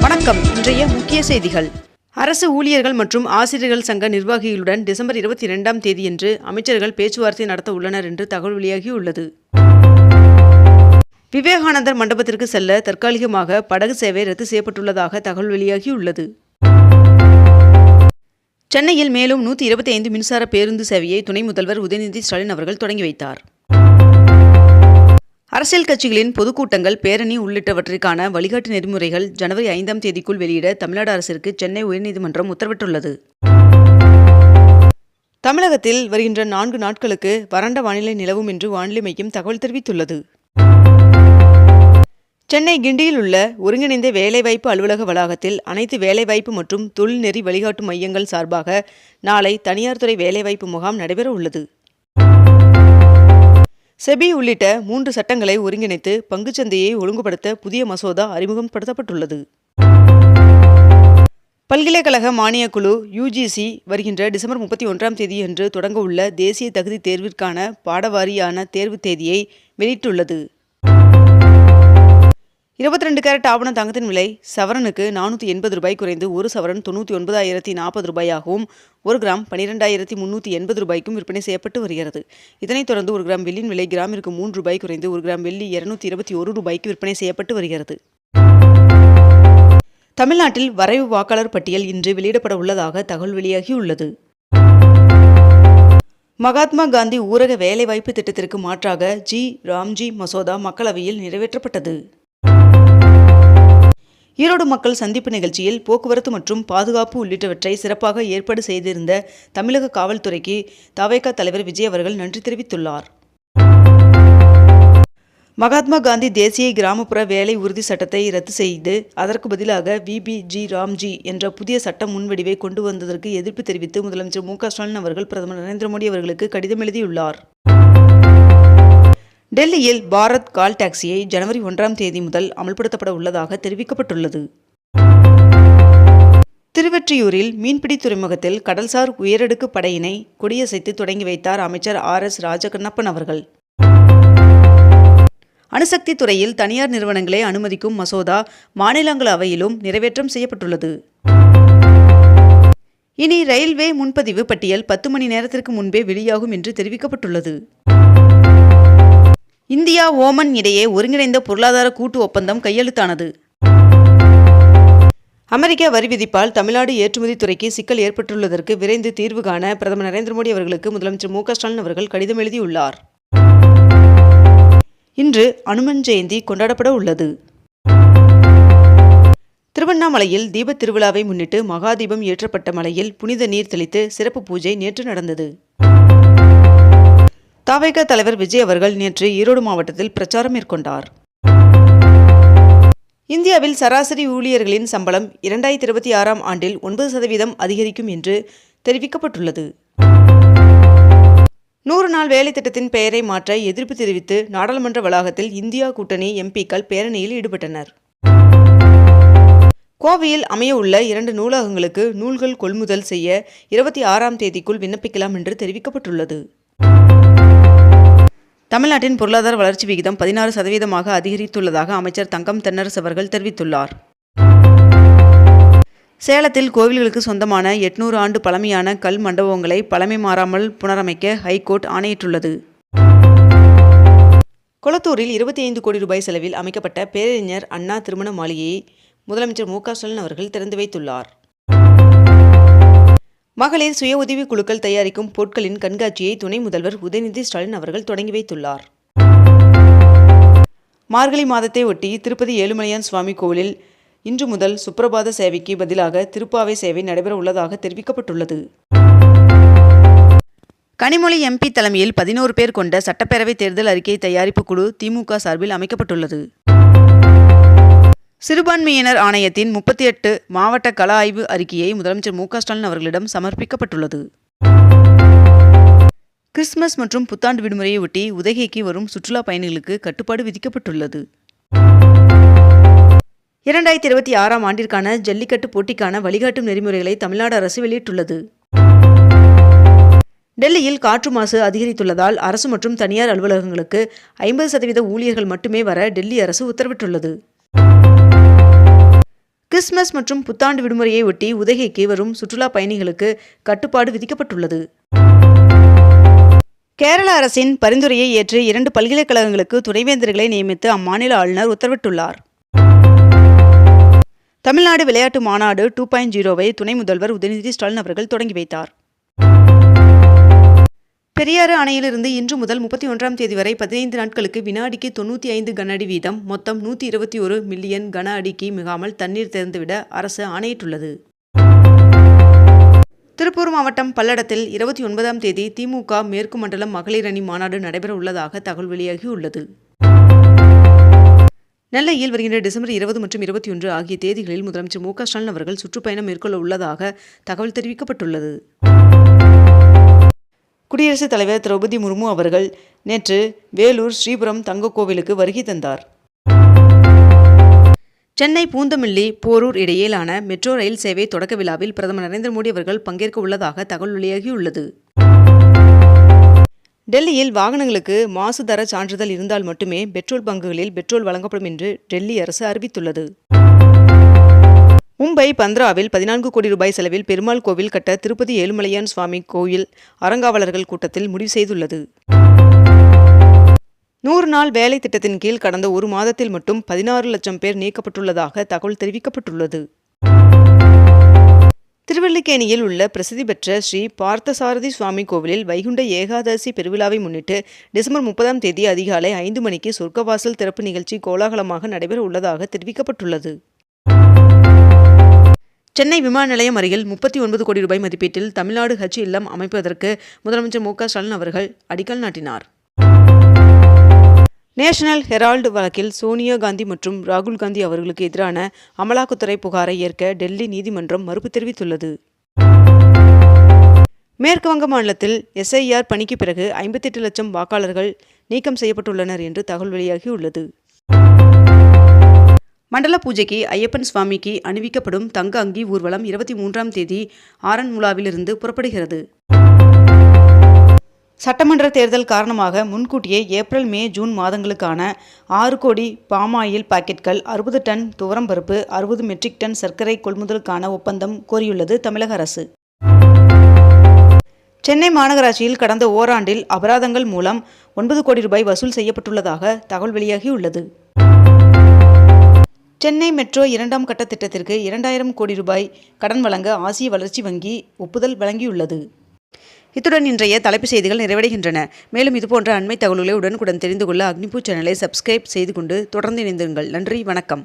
வணக்கம். இன்றைய முக்கிய செய்திகள். அரசு ஊழியர்கள் மற்றும் ஆசிரியர்கள் சங்க நிர்வாகிகளுடன் டிசம்பர் 22ஆம் தேதியன்று அமைச்சர்கள் பேச்சுவார்த்தை நடத்த உள்ளனர் என்று தகவல் வெளியாகியுள்ளது. விவேகானந்தர் மண்டபத்திற்கு செல்ல தற்காலிகமாக படகு சேவை ரத்து செய்யப்பட்டுள்ளதாக தகவல் வெளியாகியுள்ளது. சென்னையில் மேலும் 125 மின்சார பேருந்து சேவையை துணை முதல்வர் உதயநிதி ஸ்டாலின் அவர்கள் தொடங்கி வைத்தார். அரசியல் கட்சிகளின் பொதுக்கூட்டங்கள், பேரணி உள்ளிட்டவற்றிற்கான வழிகாட்டு நெறிமுறைகள் ஜனவரி 5ஆம் தேதிக்குள் வெளியிட தமிழ்நாடு அரசிற்கு சென்னை உயர்நீதிமன்றம் உத்தரவிட்டுள்ளது. தமிழகத்தில் வருகின்ற 4 நாட்களுக்கு வறண்ட வானிலை நிலவும் என்று வானிலை மையம் தகவல் தெரிவித்துள்ளது. சென்னை கிண்டியில் உள்ள ஒருங்கிணைந்த வேலைவாய்ப்பு அலுவலக வளாகத்தில் அனைத்து வேலைவாய்ப்பு மற்றும் தொழில்நெறி வழிகாட்டு மையங்கள் சார்பாக நாளை தனியார் துறை வேலைவாய்ப்பு முகாம் நடைபெற உள்ளது. செபி உள்ளிட்ட 3 சட்டங்களை ஒருங்கிணைத்து பங்குச்சந்தையை ஒழுங்குபடுத்த புதிய மசோதா அறிமுகப்படுத்தப்பட்டுள்ளது. பல்கலைக்கழக மானியக் குழு UGC வருகின்ற டிசம்பர் 31ஆம் தேதியன்று தொடங்க உள்ள தேசிய தகுதி தேர்விற்கான பாடவாரியான தேர்வு தேதியை வெளியிட்டுள்ளது. 22 கேரட் ஆபண தங்கத்தின் விலை சவரனுக்கு 480 ரூபாய் குறைந்து ஒரு சவரன் 99,040 ரூபாயாகவும் 1 கிராம் 12,380 ரூபாய்க்கும் விற்பனை செய்யப்பட்டு வருகிறது. இதனைத் தொடர்ந்து 1 கிராம் வெள்ளியின் விலை கிராமிற்கு 3 ரூபாய் குறைந்து 1 கிராம் வெள்ளி 221 ரூபாய்க்கு விற்பனை செய்யப்பட்டு வருகிறது. தமிழ்நாட்டில் வரைவு வாக்காளர் பட்டியல் இன்று வெளியிடப்பட உள்ளதாக தகவல் வெளியாகியுள்ளது. மகாத்மா காந்தி ஊரக வேலைவாய்ப்பு திட்டத்திற்கு மாற்றாக ராம்ஜி மசோதா மக்களவையில் நிறைவேற்றப்பட்டது. ஈரோடு மக்கள் சந்திப்பு நிகழ்ச்சியில் போக்குவரத்து மற்றும் பாதுகாப்பு உள்ளிட்டவற்றை சிறப்பாக ஏற்பாடு செய்திருந்த தமிழக காவல்துறைக்கு தவேக தலைவர் விஜய் அவர்கள் நன்றி தெரிவித்துள்ளார். மகாத்மா காந்தி தேசிய கிராமப்புற வேலை உறுதி சட்டத்தை ரத்து செய்து அதற்கு பதிலாக ராம்ஜி என்ற புதிய சட்ட முன்வடிவை கொண்டு வந்ததற்கு எதிர்ப்பு தெரிவித்து முதலமைச்சர் மு.க. ஸ்டாலின் அவர்கள் பிரதமர் நரேந்திர மோடி அவர்களுக்கு கடிதம் எழுதியுள்ளார். டெல்லியில் பாரத் கால் டாக்ஸியை ஜனவரி 1ஆம் தேதி முதல் அமல்படுத்தப்பட உள்ளதாக தெரிவிக்கப்பட்டுள்ளது. திருவெற்றியூரில் மீன்பிடி துறைமுகத்தில் கடல்சார் உயரடுக்கு படையினை கொடியசைத்து தொடங்கி வைத்தார் அமைச்சர் R.S. ராஜகண்ணப்பன் அவர்கள். அணுசக்தி துறையில் தனியார் நிறுவனங்களை அனுமதிக்கும் மசோதா மாநிலங்களவையிலும் நிறைவேற்றம் செய்யப்பட்டுள்ளது. இனி ரயில்வே முன்பதிவு பட்டியல் 10 மணி நேரத்திற்கு முன்பே வெளியாகும் என்று தெரிவிக்கப்பட்டுள்ளது. இந்தியா ஓமன் இடையே ஒருங்கிணைந்த பொருளாதார கூட்டு ஒப்பந்தம் கையெழுத்தானது. அமெரிக்க வரி விதிப்பால் தமிழ்நாடு ஏற்றுமதி துறைக்கு சிக்கல் ஏற்பட்டுள்ளதற்கு விரைந்து தீர்வு காண பிரதமர் நரேந்திர மோடி அவர்களுக்கு முதலமைச்சர் மு.க. ஸ்டாலின் அவர்கள் கடிதம் எழுதியுள்ளார். இன்று அனுமன் ஜெயந்தி கொண்டாடப்பட உள்ளது. திருவண்ணாமலையில் தீபத் திருவிழாவை முன்னிட்டு மகாதீபம் ஏற்றப்பட்ட மலையில் புனித நீர் தெளித்து சிறப்பு பூஜை நேற்று நடந்தது. தவேக தலைவர் விஜய் அவர்கள் நேற்று ஈரோடு மாவட்டத்தில் பிரச்சாரம் மேற்கொண்டார். இந்தியாவில் சராசரி ஊழியர்களின் சம்பளம் 2026ஆம் ஆண்டில் 9% அதிகரிக்கும் என்று தெரிவிக்கப்பட்டுள்ளது. 100 நாள் வேலை திட்டத்தின் பெயரை மாற்ற எதிர்ப்பு தெரிவித்து நாடாளுமன்ற வளாகத்தில் இந்தியா கூட்டணி MPக்கள் பேரணியில் ஈடுபட்டனர். கோவையில் அமைய உள்ள 2 நூலகங்களுக்கு நூல்கள் கொள்முதல் செய்ய 26ஆம் தேதிக்குள் விண்ணப்பிக்கலாம் என்று தெரிவிக்கப்பட்டுள்ளது. தமிழ்நாட்டின் பொருளாதார வளர்ச்சி விகிதம் 16% அதிகரித்துள்ளதாக அமைச்சர் தங்கம் தென்னரசு அவர்கள் தெரிவித்துள்ளார். சேலத்தில் கோவில்களுக்கு சொந்தமான 800 ஆண்டு பழமையான கல் மண்டபங்களை பழமை மாறாமல் புனரமைக்க ஹைகோர்ட் ஆணையிட்டுள்ளது. கொளத்தூரில் 25 கோடி ரூபாய் செலவில் அமைக்கப்பட்ட பேரறிஞர் அண்ணா திருமண மாளிகையை முதலமைச்சர் மு.க. ஸ்டாலின் அவர்கள் திறந்து வைத்துள்ளார். மகளிர் சுய உதவி குழுக்கள் தயாரிக்கும் பொருட்களின் கண்காட்சியை துணை முதல்வர் உதயநிதி ஸ்டாலின் அவர்கள் தொடங்கி வைத்துள்ளார். மார்கழி மாதத்தை ஒட்டி திருப்பதி ஏழுமலையான் சுவாமி கோவிலில் இன்று முதல் சுப்பிரபாத சேவைக்கு பதிலாக திருப்பாவை சேவை நடைபெற உள்ளதாக தெரிவிக்கப்பட்டுள்ளது. கனிமொழி MP தலைமையில் 11 பேர் கொண்ட சட்டப்பேரவை தேர்தல் அறிக்கை தயாரிப்பு குழு திமுக சார்பில் அமைக்கப்பட்டுள்ளது. சிறுபான்மையினர் ஆணையத்தின் 38 மாவட்ட கள ஆய்வு அறிக்கையை முதலமைச்சர் மு.க. ஸ்டாலின் அவர்களிடம் சமர்ப்பிக்கப்பட்டுள்ளது. கிறிஸ்துமஸ் மற்றும் புத்தாண்டு விடுமுறையை ஒட்டி உதகைக்கு வரும் சுற்றுலா பயணிகளுக்கு கட்டுப்பாடு விதிக்கப்பட்டுள்ளது. 2026ஆம் ஆண்டிற்கான ஜல்லிக்கட்டு போட்டிக்கான வழிகாட்டும் நெறிமுறைகளை தமிழ்நாடு அரசு வெளியிட்டுள்ளது. டெல்லியில் காற்று மாசு அதிகரித்துள்ளதால் அரசு மற்றும் தனியார் அலுவலகங்களுக்கு 50% ஊழியர்கள் மட்டுமே வர டெல்லி அரசு உத்தரவிட்டுள்ளது. கிறிஸ்துமஸ் மற்றும் புத்தாண்டு விடுமுறையை ஒட்டி உதகைக்கு வரும் சுற்றுலா பயணிகளுக்கு கட்டுப்பாடு விதிக்கப்பட்டுள்ளது. கேரள அரசின் பரிந்துரையை ஏற்று 2 பல்கலைக்கழகங்களுக்கு துணைவேந்தர்களை நியமித்து அம்மாநில ஆளுநர் உத்தரவிட்டுள்ளார். தமிழ்நாடு விளையாட்டு மாநாடு 2.0வை துணை முதல்வர் உதயநிதி ஸ்டாலின் அவர்கள் தொடங்கி வைத்தார். பெரியாறு அணையிலிருந்து இன்று முதல் 31ஆம் தேதி வரை 15 நாட்களுக்கு வினாடிக்கு 95 கன அடி வீதம் மொத்தம் 121 மில்லியன் கன அடிக்கு மிகாமல் தண்ணீர் திறந்துவிட அரசு ஆணையிட்டுள்ளது. திருப்பூர் மாவட்டம் பல்லடத்தில் 29ஆம் தேதி திமுக மேற்கு மண்டலம் மகளிர் அணி மாநாடு நடைபெற உள்ளதாக தகவல் வெளியாகியுள்ளது. நெல்லையில் வருகின்ற டிசம்பர் 20 மற்றும் 21 ஆகிய தேதிகளில் முதலமைச்சர் மு க ஸ்டாலின் அவர்கள் சுற்றுப்பயணம் மேற்கொள்ள உள்ளதாக தகவல் தெரிவிக்கப்பட்டுள்ளது. குடியரசுத் தலைவர் திரௌபதி முர்மு அவர்கள் நேற்று வேலூர் ஸ்ரீபுரம் தங்க கோவிலுக்கு வருகை தந்தார். சென்னை பூந்தமல்லி போரூர் இடையிலான மெட்ரோ ரயில் சேவை தொடக்க விழாவில் பிரதமர் நரேந்திர மோடி அவர்கள் பங்கேற்க உள்ளதாக தகவல் வெளியாகியுள்ளது. டெல்லியில் வாகனங்களுக்கு மாசு தர சான்றிதழ் இருந்தால் மட்டுமே பெட்ரோல் பங்குகளில் பெட்ரோல் வழங்கப்படும் என்று டெல்லி அரசு அறிவித்துள்ளது. மும்பை பந்த்ராவில் 14 கோடி ரூபாய் செலவில் பெருமாள் கோவில் கட்ட திருப்பதி ஏழுமலையான் சுவாமி கோயில் அறங்காவலர்கள் கூட்டத்தில் முடிவு செய்துள்ளது. 100 நாள் வேலை திட்டத்தின் கீழ் கடந்த ஒரு மாதத்தில் மட்டும் 16 லட்சம் பேர் நீக்கப்பட்டுள்ளதாக தகவல் தெரிவிக்கப்பட்டுள்ளது. திருவல்லிக்கேணியில் உள்ள பிரசித்தி பெற்ற ஸ்ரீ பார்த்தசாரதி சுவாமி கோவிலில் வைகுண்ட ஏகாதசி பெருவிழாவை முன்னிட்டு டிசம்பர் 30ஆம் தேதி அதிகாலை 5 மணிக்கு சொர்க்கவாசல் திறப்பு நிகழ்ச்சி கோலாகலமாக நடைபெற உள்ளதாக தெரிவிக்கப்பட்டுள்ளது. சென்னை விமான நிலையம் அருகில் 39 கோடி ரூபாய் மதிப்பீட்டில் தமிழ்நாடு ஹஜ் இல்லம் அமைப்பதற்கு முதலமைச்சர் மு க ஸ்டாலின் அவர்கள் அடிக்கல் நாட்டினார். நேஷனல் ஹெரால்டு வழக்கில் சோனியா காந்தி மற்றும் ராகுல் காந்தி அவர்களுக்கு எதிரான அமலாக்கத்துறை புகாரை ஏற்க டெல்லி நீதிமன்றம் மறுப்பு தெரிவித்துள்ளது. மேற்கு வங்க மாநிலத்தில் எஸ்ஐஆர் பணிக்கு பிறகு 58 லட்சம் வாக்காளர்கள் நீக்கம் செய்யப்பட்டுள்ளனர் என்று தகவல் வெளியாகியுள்ளது. மண்டல பூஜைக்கு ஐயப்பன் சுவாமிக்கு அணிவிக்கப்படும் தங்க அங்கி ஊர்வலம் 23ஆம் தேதி ஆரன்முளாவிலிருந்து புறப்படுகிறது. சட்டமன்ற தேர்தல் காரணமாக முன்கூட்டியே ஏப்ரல் மே ஜூன் மாதங்களுக்கான 6 கோடி பாமாயில் பாக்கெட்கள் 60 டன் துவரம்பருப்பு 60 மெட்ரிக் டன் சர்க்கரை கொள்முதலுக்கான ஒப்பந்தம் கோரியுள்ளது தமிழக அரசு. சென்னை மாநகராட்சியில் கடந்த ஓராண்டில் அபராதங்கள் மூலம் 9 கோடி ரூபாய் வசூல் செய்யப்பட்டுள்ளதாக தகவல் வெளியாகியுள்ளது. சென்னை மெட்ரோ 2ஆம் கட்ட திட்டத்திற்கு 2000 கோடி ரூபாய் கடன் வழங்க ஆசிய வளர்ச்சி வங்கி ஒப்புதல் வழங்கியுள்ளது. இத்துடன் இன்றைய தலைப்புச் செய்திகள் நிறைவடைகின்றன. மேலும் இதுபோன்ற அண்மை தகவல்களை உடனுக்குடன் தெரிந்து கொள்ள அக்னிபூ சேனலை சப்ஸ்கிரைப் செய்து கொண்டு தொடர்ந்து இணைந்திருங்கள். நன்றி, வணக்கம்.